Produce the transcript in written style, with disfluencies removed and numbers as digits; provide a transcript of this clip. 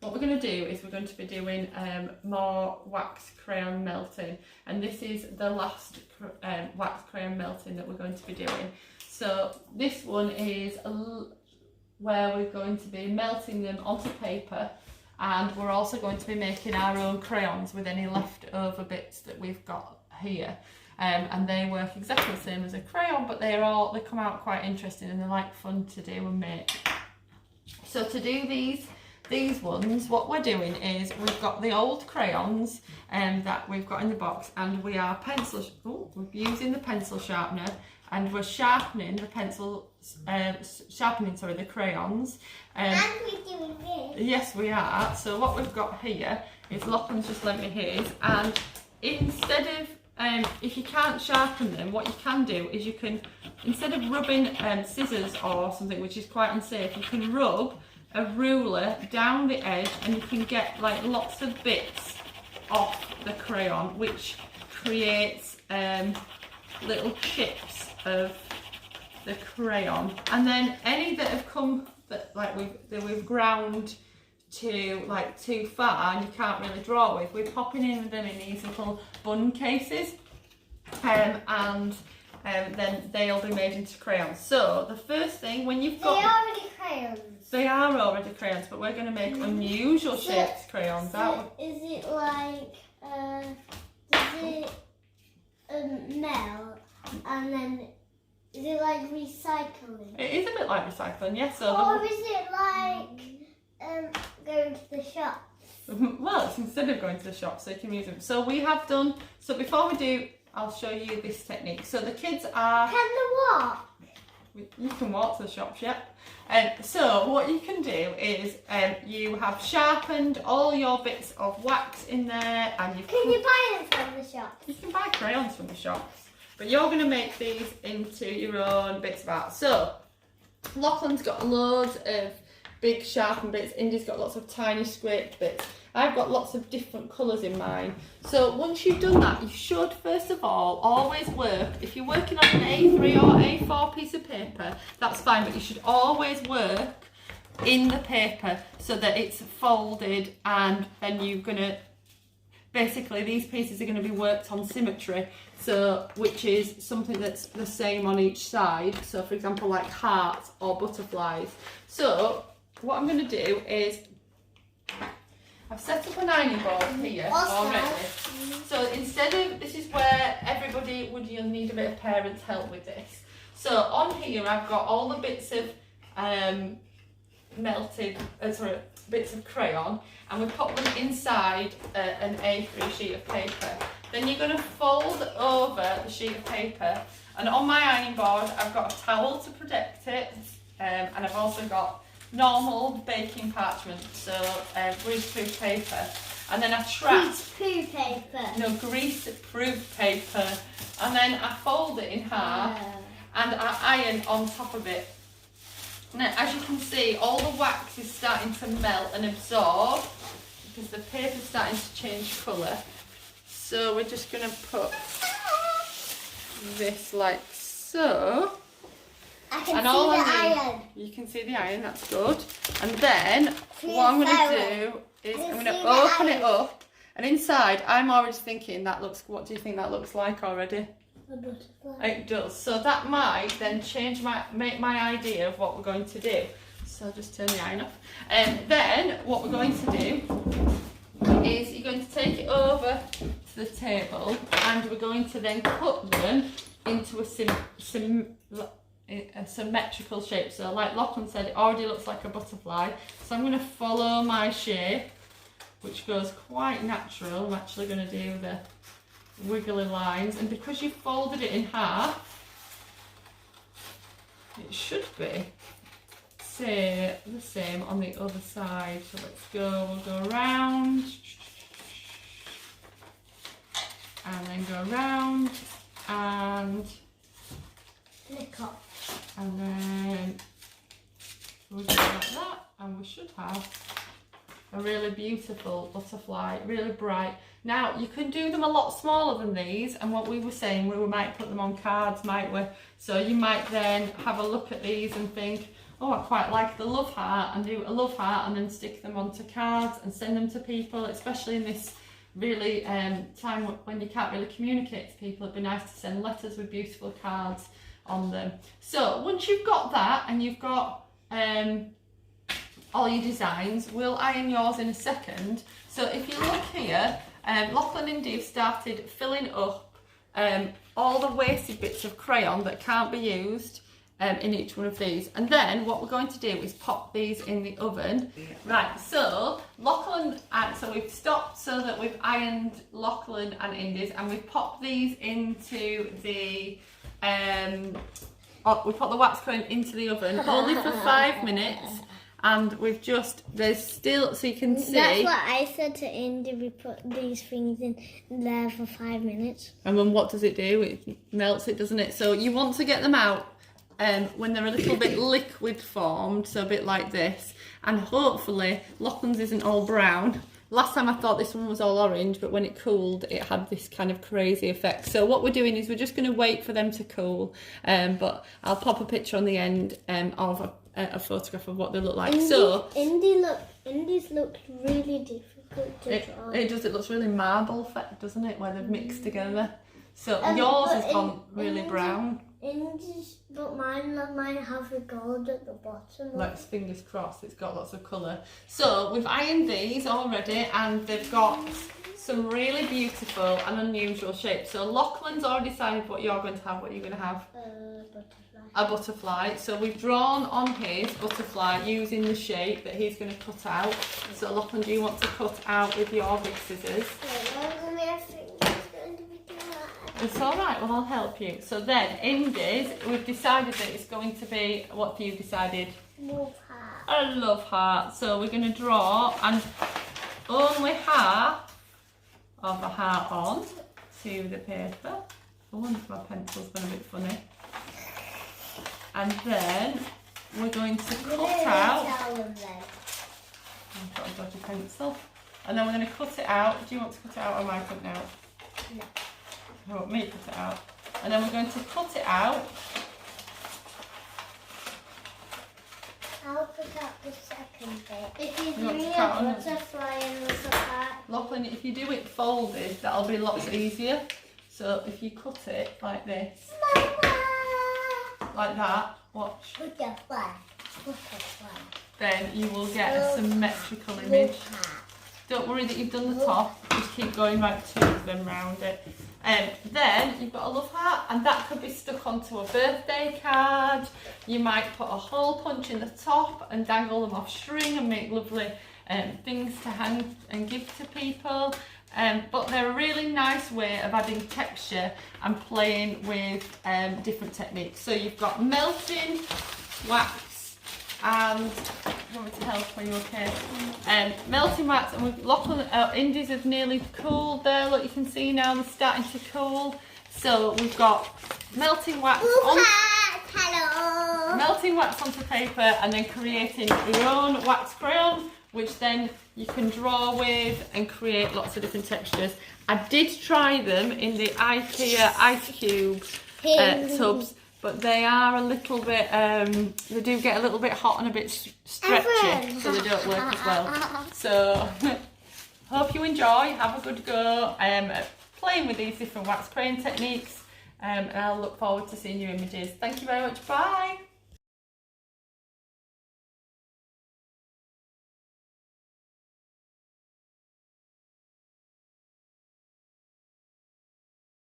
what we're going to do is we're going to be doing more wax crayon melting, and this is the last wax crayon melting that we're going to be doing. So this one is where we're going to be melting them onto paper, and we're also going to be making our own crayons with any leftover bits that we've got here. And they work exactly the same as a crayon, but they come out quite interesting and they're like fun to do and make. So to do these ones, what we're doing is we've got the old crayons that we've got in the box, and we are we're using the pencil sharpener, and we're sharpening the the crayons. And we're doing this. Yes, we are. So what we've got here is, Lachlan's just lent me his, and instead of if you can't sharpen them, what you can do is you can, instead of rubbing scissors or something, which is quite unsafe, you can rub a ruler down the edge, and you can get like lots of bits off the crayon, which creates little chips of the crayon. And then any that have come that we've ground too far and you can't really draw with, we're popping in them in these little bun cases, and then they'll be made into crayons. So the first thing, when you've got... They are already crayons. They are already crayons, but we're going to make unusual shaped crayons, aren't we? Is it like, does it melt, and then is it like recycling? It is a bit like recycling, yes. So or is it like going to the shop? Well, it's instead of going to the shop, so you can use them. So we have done, so before we do, I'll show you this technique. So the kids are... Can they walk? You can walk to the shops, yep. So what you can do is you have sharpened all your bits of wax in there, and you can you buy them from the shops? You can buy crayons from the shops, but you're going to make these into your own bits of art. So Lachlan's got loads of big sharpened bits, Indy's got lots of tiny scraped bits. I've got lots of different colours in mine. So once you've done that, you should first of all always work, if you're working on an A3 or A4 piece of paper, that's fine, but you should always work in the paper so that it's folded, and then you're going to, basically these pieces are going to be worked on symmetry, so which is something that's the same on each side. So for example, like hearts or butterflies. So what I'm going to do is, I've set up an ironing board here already. So instead of, this is where everybody you'll need a bit of parents' help with this. So on here I've got all the bits of bits of crayon, and we put them inside an A3 sheet of paper. Then you're going to fold over the sheet of paper, and on my ironing board I've got a towel to protect it, and I've also got normal baking parchment, so grease-proof paper, and then I trap... Grease-proof paper? No, grease-proof paper, and then I fold it in half, and I iron on top of it. Now, as you can see, all the wax is starting to melt and absorb, because the paper's starting to change colour. So we're just going to put this like so. I can see the iron. You can see the iron, that's good. And then what I'm going to do is I'm going to open it up, and inside I'm already thinking what do you think that looks like already? A butterfly. It does. So that might then make my idea of what we're going to do. So I'll just turn the iron off. And then what we're going to do is you're going to take it over to the table, and we're going to then cut them into a symmetrical shape. So like Lachlan said, it already looks like a butterfly, so I'm going to follow my shape, which goes quite natural. I'm actually going to do the wiggly lines, and because you've folded it in half, it should be the same on the other side. So we'll go around, and then go around, and flick up. And then we'll do like that, and we should have a really beautiful butterfly, really bright. Now you can do them a lot smaller than these, and what we were saying, we might put them on cards, might we? So you might then have a look at these and think, oh, I quite like the love heart, and do a love heart and then stick them onto cards and send them to people, especially in this really time when you can't really communicate to people. It'd be nice to send letters with beautiful cards on them. So once you've got that and you've got all your designs, we'll iron yours in a second. So if you look here, Lachlan and Indy have started filling up all the wasted bits of crayon that can't be used in each one of these, and then what we're going to do is pop these in the oven. Right, so Lachlan, so we've stopped so that we've ironed Lachlan and Indy's, and we've popped these into the we put the wax crayon into the oven only for 5 minutes, and we've just, there's still, so you can see. That's what I said to Indy, we put these things in there for 5 minutes. And then what does it do? It melts it, doesn't it? So you want to get them out when they're a little bit liquid formed, so a bit like this, and hopefully Lachlan's isn't all brown. Last time I thought this one was all orange, but when it cooled it had this kind of crazy effect. So what we're doing is we're just going to wait for them to cool, but I'll pop a picture on the end of a photograph of what they look like. Indy's looked really difficult to draw. It does, it looks really marble effect, doesn't it, where they've mixed together. So yours has gone really brown. But mine has the gold at the bottom. Let's fingers crossed, it's got lots of colour. So we've ironed these already, and they've got some really beautiful and unusual shapes. So Lachlan's already decided what you're going to have. What are you going to have? Butterfly. A butterfly. So we've drawn on his butterfly using the shape that he's going to cut out. So Lachlan, do you want to cut out with your big scissors? It's alright, well I'll help you. So then, Indy's, we've decided that it's going to be, what have you decided? Love heart. A love heart. So we're going to draw and only half of a heart on to the paper. I wonder if my pencil's been a bit funny. And then we're going to cut out. I've got a dodgy pencil. And then we're going to cut it out. Do you want to cut it out or am I cutting it out? No. I want me to cut it out. And then we're going to cut it out. I'll cut out the second bit. If you You want do to a cut on butterfly and a heart. Lachlan, if you do it folded, that'll be lots easier. So if you cut it like this, like that, watch, Butterfly. then you will get a symmetrical image. Don't worry that you've done the top, just keep going like 2 of them round it. Then you've got a love heart, and that could be stuck onto a birthday card. You might put a hole punch in the top and dangle them off string and make lovely things to hang and give to people. But they're a really nice way of adding texture and playing with different techniques. So you've got melting, wax, and you want me to help? Are you okay? Melting wax, and we've Lachlan, Indy's have nearly cooled there. Look, you can see now they're starting to cool. So we've got melting wax melting wax onto paper, and then creating your own wax crayon, which then you can draw with and create lots of different textures. I did try them in the IKEA ice cube tubs, but they are a little bit, they do get a little bit hot and a bit stretchy, so they don't work as well. So, hope you enjoy, have a good go playing with these different wax crayon techniques, and I'll look forward to seeing your images. Thank you very much, bye!